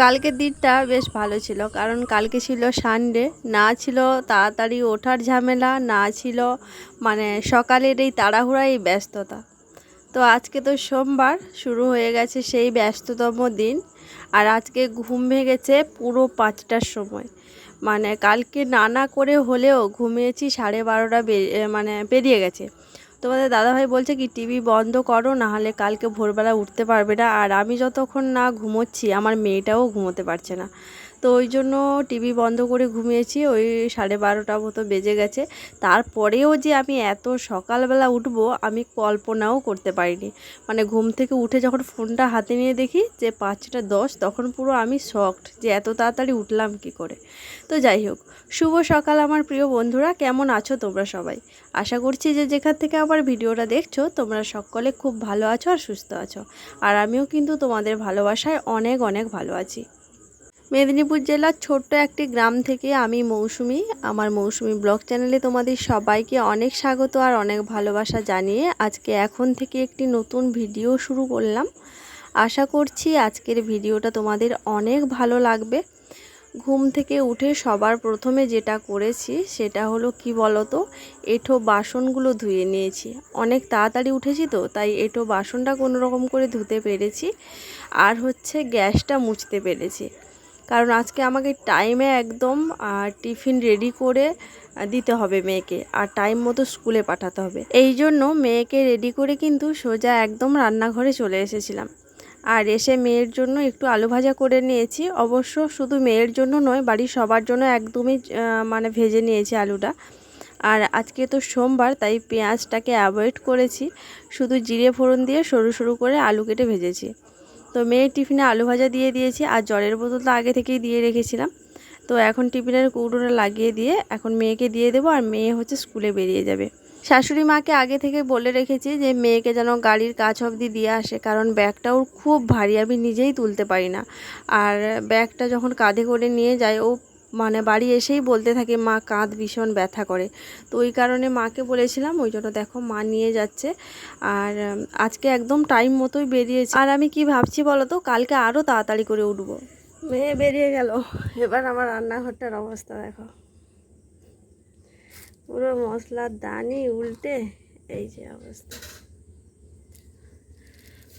কালকের দিনটা বেশ ভালো ছিল, কারণ কালকে ছিল সানডে, না ছিল তাড়াতাড়ি ওঠার ঝামেলা, না ছিল সকালের এই তাড়াহুড়া, এই ব্যস্ততা। তো আজকে তো সোমবার, শুরু হয়ে গেছে সেই ব্যস্ততম দিন। আর আজকে ঘুম ভেঙেছে পুরো 5টার সময়। কালকে না করে হলেও ঘুমিয়েছি 12:30 পেরিয়ে গেছে। তোমাদের দাদাভাই বলছে কি টিভি বন্ধ করো, নাহলে কালকে ভোরবেলা উঠতে পারবে না। আর আমি যতক্ষণ না ঘুমোচ্ছি আমার মেয়েটাও ঘুমোতে পারছে না। তো ওই জন্য টিভি বন্ধ করে ঘুমিয়েছি। ওই 12:30 মতো বেজে গেছে। তারপরেও যে আমি এত সকালবেলা উঠবো আমি কল্পনাও করতে পারিনি। ঘুম থেকে উঠে যখন ফোনটা হাতে নিয়ে দেখি যে 5টা 10, তখন পুরো আমি শকড যে এত তাড়াতাড়ি উঠলাম কি করে। তো যাই হোক, শুভ সকাল আমার প্রিয় বন্ধুরা, কেমন আছো তোমরা সবাই? আশা করছি যে যেখান থেকে আমার ভিডিওটা দেখছো তোমরা সকলে খুব ভালো আছো আর সুস্থ আছো। আর আমিও কিন্তু তোমাদের ভালোবাসায় অনেক অনেক ভালো আছি। মেদিনীপুর জেলার ছোট্ট একটি গ্রাম থেকে আমি মৌসুমি, আমার মৌসুমি ব্লগ চ্যানেলে তোমাদের সবাইকে অনেক স্বাগত আর অনেক ভালোবাসা জানিয়ে আজকে এখন থেকে একটি নতুন ভিডিও শুরু করলাম। আশা করছি আজকের ভিডিওটা তোমাদের অনেক ভালো লাগবে। ঘুম থেকে উঠে সবার প্রথমে যেটা করেছি সেটা হলো কি বলতো, এঁঠো বাসনগুলো ধুয়ে নিয়েছি। অনেক তাড়াতাড়ি উঠেছি তো, তাই এঁঠো বাসনটা কোনো রকম করে ধুতে পেরেছি। আর হচ্ছে গ্যাসটা মুছতে পেরেছি, কারণ আজকে আমাকে টাইমে একদম টিফিন রেডি করে দিতে হবে মেয়েকে, আর টাইম মতো স্কুলে পাঠাতে হবে। এই জন্য মেয়েকে রেডি করে কিন্তু সোজা একদম রান্নাঘরে চলে এসেছিলাম। আর এসে মেয়ের জন্য একটু আলু ভাজা করে নিয়েছি। অবশ্য শুধু মেয়ের জন্য নয়, বাড়ির সবার জন্য একদমই ভেজে নিয়েছি আলুটা। আর আজকে তো সোমবার, তাই পেঁয়াজটাকে অ্যাভয়েড করেছি, শুধু জিরে ফোড়ন দিয়ে সরু সরু করে আলু কেটে ভেজেছি। তো মেয়ের টিফিনে আলু ভাজা দিয়ে দিয়েছি, আর জলের বোতলটা আগে থেকেই দিয়ে রেখেছিলাম। তো এখন টিফিনের কৌটোটা লাগিয়ে দিয়ে এখন মেয়েকে দিয়ে দেবো, আর মেয়ে হচ্ছে স্কুলে বেরিয়ে যাবে। শাশুড়ি মাকে আগে থেকে বলে রেখেছি যে মেয়েকে যেন গাড়ির কাছ অবধি দিয়ে আসে, কারণ ব্যাগটা ওর খুব ভারী, আমি নিজেই তুলতে পারি না। আর ব্যাগটা যখন কাঁধে করে নিয়ে যায় ও বাড়ি এসেই বলতে থাকে মা কাঁধ ভীষণ ব্যথা করে। তো ওই কারণে মাকে বলেছিলাম, ওই জন্য দেখো মা নিয়ে যাচ্ছে। আর আজকে একদম টাইম মতোই বেরিয়েছে। আর আমি কি ভাবছি বলো তো, কালকে আরও তাড়াতাড়ি করে উঠবো। মেয়ে বেরিয়ে গেল, এবার আমার রান্নাঘরটার অবস্থা দেখো, পুরো মশলার দানি উল্টে এই যে অবস্থা।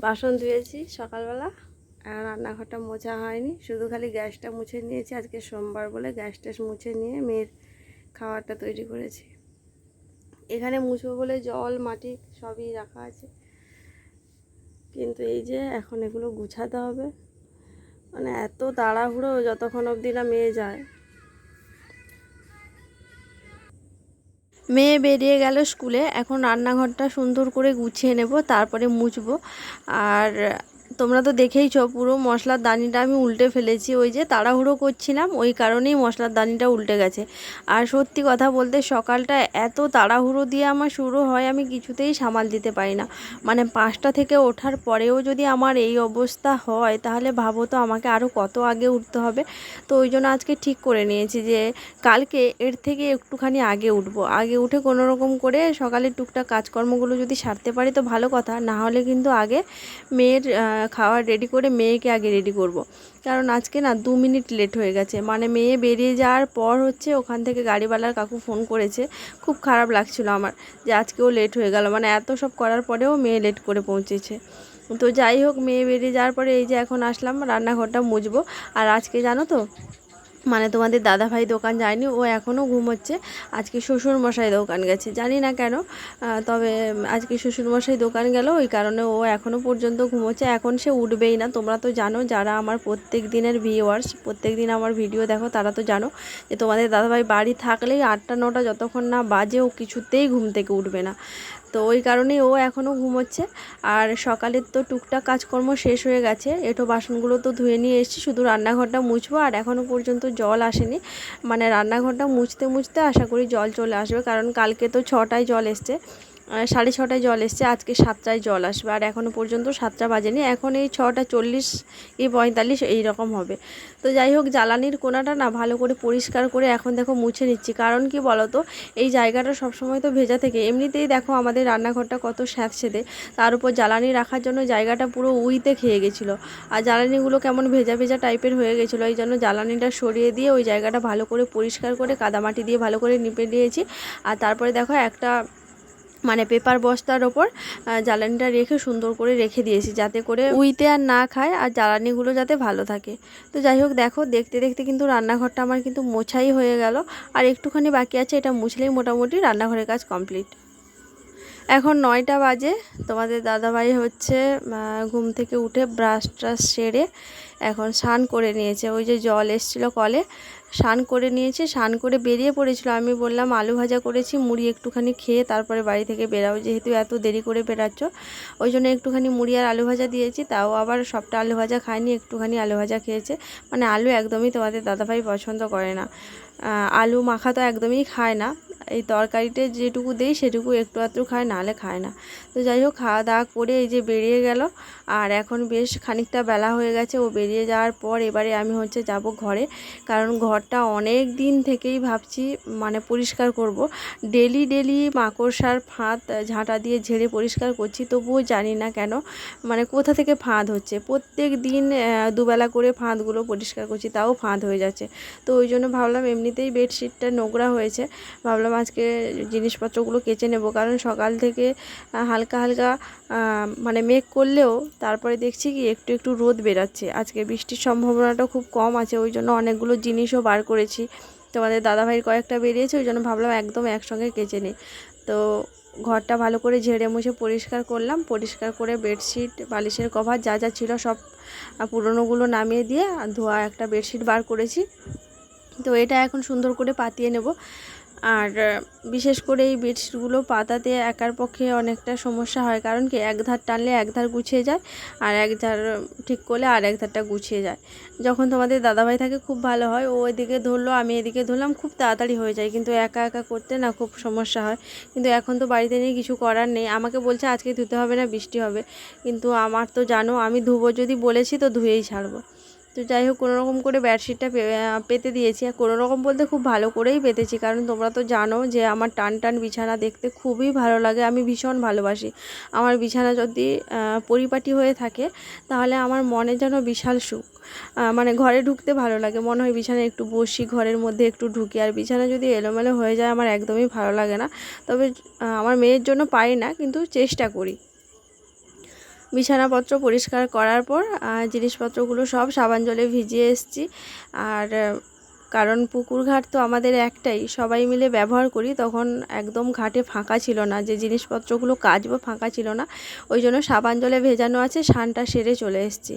বাসন ধুয়েছি সকালবেলা, আর রান্নাঘরটা মোছা হয়নি, শুধু খালি গ্যাসটা মুছে নিয়েছি। আজকে সোমবার বলে গ্যাসটা মুছে নিয়ে মেয়ের খাবারটা তৈরি করেছি। এখানে মুছবো বলে জল মাটি সবই রাখা আছে, কিন্তু এই যে এখন এগুলো গুছাতে হবে। এত তাড়াহুড়ো, যতক্ষণ অবধি না মেয়ে যায়। মেয়ে বেরিয়ে গেল স্কুলে, এখন রান্নাঘরটা সুন্দর করে গুছিয়ে নেব, তারপরে মুছবো। আর তোমরা তো দেখেইছো পুরো মশলার দানিটা আমি উল্টে ফেলেছি, ওই যে তাড়াহুড়ো করছিলাম ওই কারণেই মশলার দানিটা উল্টে গেছে। আর সত্যি কথা বলতে সকালটা এত তাড়াহুড়ো দিয়ে আমার শুরু হয়, আমি কিছুতেই সামাল দিতে পারি না। 5টা থেকে ওঠার পরেও যদি আমার এই অবস্থা হয়, তাহলে ভাবো তো আমাকে আরও কত আগে উঠতে হবে। তো ওই জন্য আজকে ঠিক করে নিয়েছি যে কালকে এর থেকে একটুখানি আগে উঠবো। আগে উঠে কোনো রকম করে সকালের টুকটাক কাজকর্মগুলো যদি সারতে পারি তো ভালো কথা, না হলে কিন্তু আগে মেয়ের খাবার রেডি করে মেয়েকে আগে রেডি করব। কারণ আজকে না 2 মিনিট লেট হয়ে গেছে। মেয়ে বেরিয়ে যাওয়ার পর হচ্ছে ওখান থেকে গাড়িওয়ালার কাকু ফোন করেছে। খুব খারাপ লাগছিল আমার যে আজকেও লেট হয়ে গেল, এত সব করার পরেও মেয়ে লেট করে পৌঁছেছে। তো যাই হোক, মেয়ে বেরিয়ে যাওয়ার পরে এই যে এখন আসলাম রান্নাঘরটা মুছবো। আর আজকে জানো তো, তোমাদের দাদাভাই দোকান যায়নি, ও এখনও ঘুমোচ্ছে। আজকে শ্বশুরমশাই দোকান গেছে, জানি না কেন, তবে আজকে শ্বশুরমশাই দোকান গেল, ওই কারণে ও এখনও পর্যন্ত ঘুমোচ্ছে। এখন সে উঠবেই না। তোমরা তো জানো, যারা আমার প্রত্যেক দিনের ভিউয়ার্স, প্রত্যেক দিন আমার ভিডিও দেখো, তারা তো জানো যে তোমাদের দাদাভাই বাড়ি থাকলেই 8টা 9টা যতক্ষণ না বাজে ও কিছুতেই ঘুম থেকে উঠবে না। তো ওই কারণেই ও এখনও ঘুমোচ্ছে। আর সকালের তো টুকটাক কাজকর্ম শেষ হয়ে গেছে, এঁঠো বাসনগুলো তো ধুয়ে নিয়ে এসেছি, শুধু রান্নাঘরটা মুছবো। আর এখনও পর্যন্ত জল আসেনি, রান্নাঘরটা মুছতে মুছতে আশা করি জল চলে আসবে, কারণ কালকে তো 6টায় জল এসছে। 6:30টায় জল এসছে, আজকে 7টায় জল আসবে। আর এখনও পর্যন্ত 7টা বাজেনি, এখন এই 6:40 কি 45 এইরকম হবে। তো যাই হোক, জ্বালানির কোনাটা না ভালো করে পরিষ্কার করে এখন দেখো মুছে নিচ্ছি। কারণ কি বলো তো, এই জায়গাটা সবসময় তো ভেজা থেকে, এমনিতেই দেখো আমাদের রান্নাঘরটা কত স্যাঁতসেঁতে, তার উপর জ্বালানি রাখার জন্য জায়গাটা পুরো উইতে খেয়ে গেছিলো। আর জ্বালানিগুলো কেমন ভেজা ভেজা টাইপের হয়ে গেছিলো, এই জন্য জ্বালানিটা সরিয়ে দিয়ে ওই জায়গাটা ভালো করে পরিষ্কার করে কাদামাটি দিয়ে ভালো করে নিপে দিয়েছি। আর তারপরে দেখো একটা মানে পেপার বস্তার ওপর জ্বালানিটা রেখে সুন্দর করে রেখে দিয়েছি, যাতে করে উইতে আর না খায় আর জ্বালানিগুলো যাতে ভালো থাকে। তো যাই হোক, দেখো দেখতে দেখতে কিন্তু রান্নাঘরটা আমার কিন্তু মোছাই হয়ে গেল। আর একটুখানি বাকি আছে, এটা মুছলেই মোটামুটি রান্নাঘরের কাজ কমপ্লিট। এখন 9টা বাজে। তোমাদের দাদাভাই হচ্ছে ঘুম থেকে উঠে ব্রাশ ট্রাশ সেরে এখন স্নান করে নিয়েছে। ওই যে জল এসেছিলো কলে, স্নান করে নিয়েছে, স্নান করে বেরিয়ে পড়েছিল। আমি বললাম আলু ভাজা করেছি, মুড়ি একটুখানি খেয়ে তারপরে বাড়ি থেকে বেরাও, যেহেতু এত দেরি করে বেরাচ্ছ। ওই জন্য একটুখানি মুড়ি আর আলু ভাজা দিয়েছি, তাও আবার সবটা আলু ভাজা খায়নি, একটুখানি আলু ভাজা খেয়েছে। মানে আলু একদমই তোমাদের দাদাভাই পছন্দ করে না, আলু মাখা তো একদমই খায় না। এই তরকারিতে যেটুকু দেই সেটুকু একটু আধটু খায়, নাহলে খায় না। তো যাই হোক, খাওয়া দাওয়া করে এই যে বেরিয়ে গেল। আর এখন বেশ খানিকটা বেলা হয়ে গেছে। ও বেরিয়ে যাওয়ার পর এবারে আমি হচ্ছে যাব ঘরে, কারণ ঘরটা অনেক দিন থেকেই ভাবছি মানে পরিষ্কার করব। ডেলি ডেলি মাকড়সার ফাঁদ ঝাঁটা দিয়ে ঝেড়ে পরিষ্কার করছি, তবুও জানি না কেন মানে কোথা থেকে ফাঁদ হচ্ছে। প্রত্যেক দিন দুবেলা করে ফাঁদগুলো পরিষ্কার করছি, তাও ফাঁদ হয়ে যাচ্ছে। তো ওই জন্য ভাবলাম, এমনিতেই বেডশিটটা নোংরা হয়েছে, ভাবলাম আজকে জিনিসপত্রগুলো কেচে নেব। কারণ সকাল থেকে হালকা হালকা মানে মেঘ করলেও তারপরে দেখছি কি একটু একটু রোদ বেরাচ্ছে। আজকে বৃষ্টির সম্ভাবনাটা খুব কম আছে, ওই জন্য অনেকগুলো জিনিসও বার করেছি। তোমাদের দাদাভাইয়ের কয়েকটা বেরিয়েছে, ওই জন্য ভাবলাম একদম একসঙ্গে কেচে নিই। তো ঘরটা ভালো করে ঝেড়ে মুছে পরিষ্কার করলাম, পরিষ্কার করে বেডশিট বালিশের কভার যা যা ছিল সব পুরনোগুলো নামিয়ে দিয়ে ধোয়া একটা বেডশিট বার করেছি। তো এটা এখন সুন্দর করে পাতিয়ে নেব। আর বিশেষ করে এই বেডশিটগুলো পাতাতে একার পক্ষে অনেকটা সমস্যা হয়, কারণ কি এক ধার টানলে এক ধার গুছিয়ে যায়, আর এক ধার ঠিক করলে আর এক ধারটা গুছিয়ে যায়। যখন তোমাদের দাদাভাই থাকে খুব ভালো হয়, ও এদিকে ধরলো আমি এদিকে ধরলাম, খুব তাড়াতাড়ি হয়ে যায়। কিন্তু একা একা করতে না খুব সমস্যা হয়। কিন্তু এখন তো বাড়িতে নেই, কিছু করার নেই। আমাকে বলছে আজকে ধুতে হবে না, বৃষ্টি হবে, কিন্তু আমার তো জানো আমি ধুবো যদি বলেছি তো ধুয়েই ছাড়বো। তো যাই হোক, কোনোরকম করে বেডশিটটা পেতে দিয়েছি। আর কোনোরকম বলতে খুব ভালো করেই পেতেছি, কারণ তোমরা তো জানো যে আমার টান টান বিছানা দেখতে খুবই ভালো লাগে, আমি ভীষণ ভালোবাসি। আমার বিছানা যদি পরিপাটি হয়ে থাকে তাহলে আমার মনে যেন বিশাল সুখ। মানে ঘরে ঢুকতে ভালো লাগে, মনে হয় বিছানায় একটু বসি, ঘরের মধ্যে একটু ঢুকি। আর বিছানা যদি এলোমেলো হয়ে যায় আমার একদমই ভালো লাগে না। তবে আমার মেয়ের জন্য পারি না, কিন্তু চেষ্টা করি। বিছানাপত্র পরিষ্কার করার পর জিনিসপত্রগুলো সব সাবান জলে ভিজিয়ে এসেছি। আর কারণ পুকুর ঘাট তো আমাদের একটাই, সবাই মিলে ব্যবহার করি। তখন একদম ঘাটে ফাঁকা ছিল না, যে জিনিসপত্রগুলো কাচবো ফাঁকা ছিল না, ওই জন্য সাবান জলে ভেজানো আছে, স্নানটা সেরে চলে এসেছি।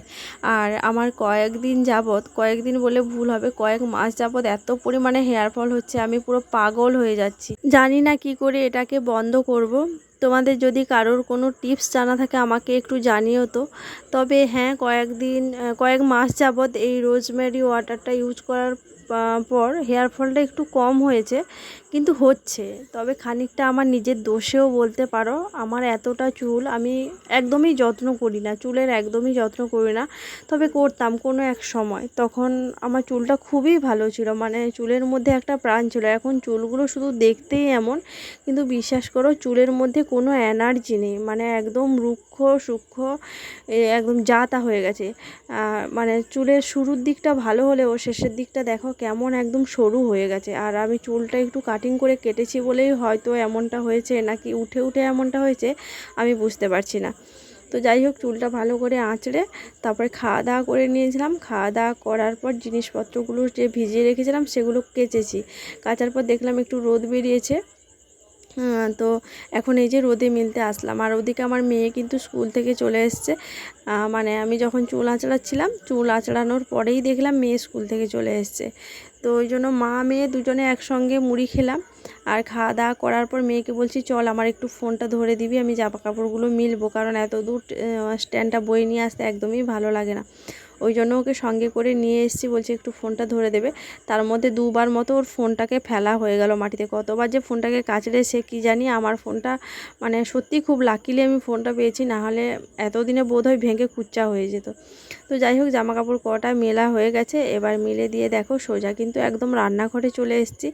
আর আমার কয়েকদিন যাবৎ, কয়েকদিন বলে ভুল হবে, কয়েক মাস যাবৎ এত পরিমাণে হেয়ার ফল হচ্ছে, আমি পুরো পাগল হয়ে যাচ্ছি। জানি না কি করে এটাকে বন্ধ করব। তোমাদের যদি কারোর কোনো টিপস জানা থাকে আমাকে একটু জানিও তো। তবে হ্যাঁ, কয়েক মাস যাবৎ এই রোজমেরি ওয়াটারটা ইউজ করার পর হেয়ার ফলটা একটু কম হয়েছে, কিন্তু হচ্ছে। তবে খানিকটা আমার নিজের দোষেও বলতে পারো। আমার এতটা চুল, আমি একদমই যত্ন করি না, চুলের একদমই যত্ন করি না। তবে করতাম কোনো এক সময়, তখন আমার চুলটা খুবই ভালো ছিল, মানে চুলের মধ্যে একটা প্রাণ ছিল। এখন চুলগুলো শুধু দেখতেই এমন, কিন্তু বিশ্বাস করো চুলের মধ্যে কোনো এনার্জি নেই, মানে একদম রুক্ষ সূক্ষ্ম, একদম যা তা হয়ে গেছে। মানে চুলের শুরুর দিকটা ভালো হলেও শেষের দিকটা দেখো কেমন একদম সরু হয়ে গেছে। আর আমি চুলটা একটু কাটিং করে কেটেছি বলেই হয়তো এমনটা হয়েছে, নাকি উঠে উঠে এমনটা হয়েছে আমি বুঝতে পারছি না। তো যাই হোক, চুলটা ভালো করে আঁচড়ে তারপরে খাওয়া দাওয়া করে নিয়েছিলাম। খাওয়া দাওয়া করার পর জিনিসপত্রগুলো যে ভিজিয়ে রেখেছিলাম সেগুলো কেচেছি। কাচার পর দেখলাম একটু রোদ বেরিয়েছে। তো এখন এই যে রোদে মিলতে আসলাম। আর ওদিকে আমার মেয়ে কিন্তু স্কুল থেকে চলে এসছে। মানে আমি যখন চুল আঁচড়াচ্ছিলাম, চুল আঁচড়ানোর পরেই দেখলাম মেয়ে স্কুল থেকে চলে এসছে। তো ওই জন্য মা মেয়ে দুজনে একসঙ্গে মুড়ি খেলাম। আর খাওয়া দাওয়া করার পর মেয়েকে বলছি চল আমার একটু ফোনটা ধরে দিবি, আমি জামা কাপড়গুলো মিলবো, কারণ এত দূর স্ট্যান্ডটা বয়ে নিয়ে আসতে একদমই ভালো লাগে না। ওই জন্য ওকে সঙ্গে করে নিয়ে এসেছি, বলছি একটু ফোনটা ধরে দেবে। তার মধ্যে দুবার মতো ওর ফোনটাকে ফেলা হয়ে গেল মাটিতে। কতবার যে ফোনটাকে কাচড়ে সে কী জানি। আমার ফোনটা মানে সত্যি খুব লাকিলি আমি ফোনটা পেয়েছি, নাহলে এতদিনে বোধহয় ভেঙে কুচ্চা হয়ে যেত। তো যাই হোক, জামা কাপড় কটা মেলা হয়ে গেছে। এবার মিলে দিয়ে দেখো সোজা কিন্তু একদম রান্নাঘরে চলে এসেছি।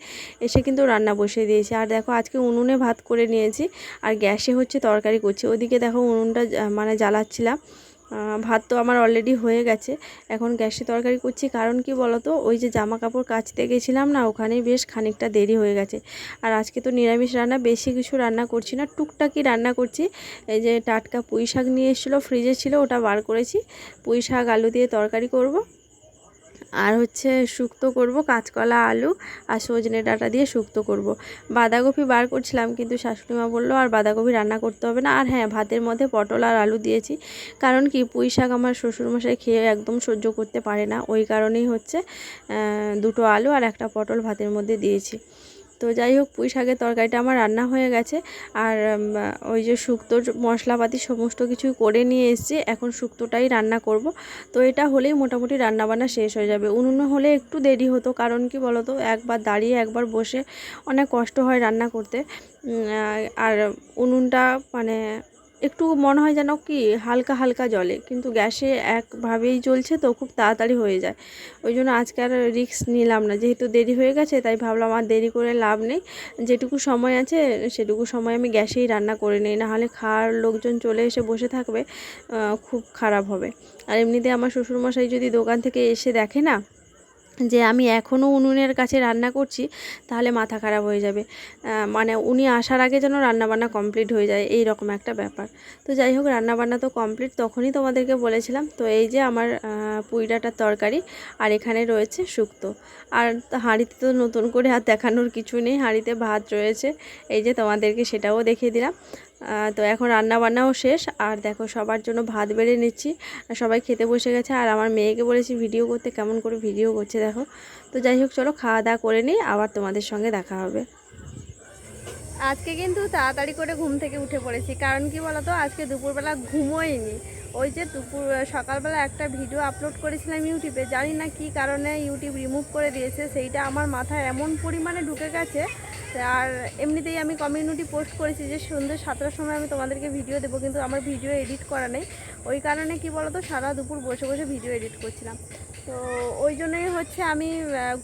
এসে কিন্তু রান্না বসিয়ে দিয়েছি। আর দেখো আজকে উনুনে ভাত করে নিয়েছি, আর গ্যাসে হচ্ছে তরকারি করছি। ওদিকে দেখো উনুনটা মানে জ্বালাচ্ছিলাম। ভাত তো আমার অলরেডি হয়ে গেছে, এখন গ্যাসে তরকারি করছি। কারণ কি বলো তো, ওই যে জামা কাপড় কাচতে গেছিলাম না, ওখানেই বেশ খানিকটা দেরি হয়ে গেছে। আর আজকে তো নিরামিষ রান্না, বেশি কিছু রান্না করছি না, টুকটাকি রান্না করছি। এই যে টাটকা পুঁই শাক নিয়ে এসেছিলো, ফ্রিজে ছিল, ওটা বার করেছি। পুঁই শাক আলু দিয়ে তরকারি করব, আর হচ্ছে শুক্তো করব, কাঁচকলা আলু আর সজনে ডাঁটা দিয়ে শুক্তো করব। বাঁধাকপি বার করছিলাম, কিন্তু শাশুড়িমা বললো আর বাঁধাকপি রান্না করতে হবে না। আর হ্যাঁ, ভাতের মধ্যে পটল আর আলু দিয়েছি। কারণ কি, পুঁই শাক আমার শ্বশুরমশাই খেয়ে একদম সহ্য করতে পারে না, ওই কারণেই হচ্ছে দুটো আলু আর একটা পটল ভাতের মধ্যে দিয়েছি। তো যাই হোক, পুঁই শাকের তরকারিটা আমার রান্না হয়ে গেছে। আর ওই যে শুক্তোর মশলাপাতি সমস্ত কিছু করে নিয়ে এসেছি, এখন শুক্তোটাই রান্না করব। তো এটা হলেই মোটামুটি রান্নাবান্না শেষ হয়ে যাবে। উনুনে হলে একটু দেরি হতো, কারণ কি বলো তো, একবার দাঁড়িয়ে একবার বসে অনেক কষ্ট হয় রান্না করতে। আর উনুনটা মানে একটু মনে হয় যেন কি হালকা হালকা জ্বলে, কিন্তু গ্যাসে একভাবেই জ্বলছে, তো খুব তাড়াতাড়ি হয়ে যায়। ওই জন্য আজকে আর রিস্ক নিলাম না, যেহেতু দেরি হয়ে গেছে তাই ভাবলাম আর দেরি করে লাভ নেই। যেটুকু সময় আছে সেটুকু সময় আমি গ্যাসেই রান্না করে নিই, নাহলে খাওয়ার লোকজন চলে এসে বসে থাকবে, খুব খারাপ হবে। আর এমনিতে আমার শ্বশুরমশাই যদি দোকান থেকে এসে দেখে না যে আমি এখনও উনুনের কাছে রান্না করছি, তাহলে মাথা খারাপ হয়ে যাবে। মানে উনি আসার আগে যেন রান্নাবান্না কমপ্লিট হয়ে যায়, এই রকম একটা ব্যাপার। তো যাই হোক, রান্নাবান্না তো কমপ্লিট, তখনই তোমাদেরকে বলেছিলাম। তো এই যে আমার পুঁই ডাঁটার তরকারি, আর এখানে রয়েছে শুক্তো। আর হাঁড়িতে তো নতুন করে আর দেখানোর কিছু নেই, হাঁড়িতে ভাত রয়েছে, এই যে তোমাদেরকে সেটাও দেখিয়ে দিলাম। তো এখন রান্নাবান্নাও শেষ, আর দেখো সবার জন্য ভাত বেড়ে নিচ্ছি। সবাই খেতে বসে গেছে, আর আমার মেয়েকে বলেছি ভিডিও করতে, কেমন করে ভিডিও করছে দেখো। তো যাই হোক, চলো খাওয়া দাওয়া করে নিই, আবার তোমাদের সঙ্গে দেখা হবে। আজকে কিন্তু তাড়াতাড়ি করে ঘুম থেকে উঠে পড়েছি, কারণ কি বলতো, আজকে দুপুরবেলা ঘুমোইনি। ওই যে সকালবেলা একটা ভিডিও আপলোড করেছিলাম ইউটিউবে, জানি না কি কারণে ইউটিউব রিমুভ করে দিয়েছে, সেইটা আমার মাথায় এমন পরিমাণে ঢুকে গেছে। আর এমনিতেই আমি কমিউনিটি পোস্ট করেছি যে সন্ধ্যে 7টার সময় আমি তোমাদেরকে ভিডিও দেবো, কিন্তু আমার ভিডিও এডিট করা নেই। ওই কারণে কি বলতো, সারা দুপুর বসে বসে ভিডিও এডিট করছিলাম। তো ওই জন্যই হচ্ছে আমি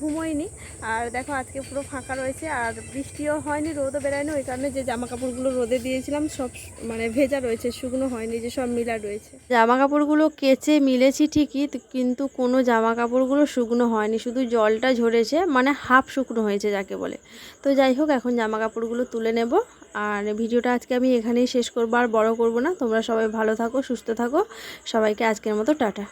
ঘুমোইনি। আর দেখো আজকে পুরো ফাঁকা রয়েছে, আর বৃষ্টিও হয়নি, রোদও বেরোয়নি, ওই কারণে যে জামা কাপড়গুলো রোদে দিয়েছিলাম সব মানে ভেজা রয়েছে, শুকনো হয়নি, যে সব মিলা রয়েছে। জামা কাপড়গুলো কেচে মিলেছি ঠিকই, কিন্তু কোনো জামা কাপড়গুলো শুকনো হয়নি, শুধু জলটা ঝরেছে, মানে হাফ শুকনো হয়েছে যাকে বলে। তো যাই হোক, এখন জামা কাপড়গুলো তুলে নেব। আর ভিডিওটা আজকে আমি এখানেই শেষ করবো, আর বড় করব না। তোমরা সবাই ভালো থাকো, সুস্থ থাকো, সবাইকে আজকের মতো টাটা।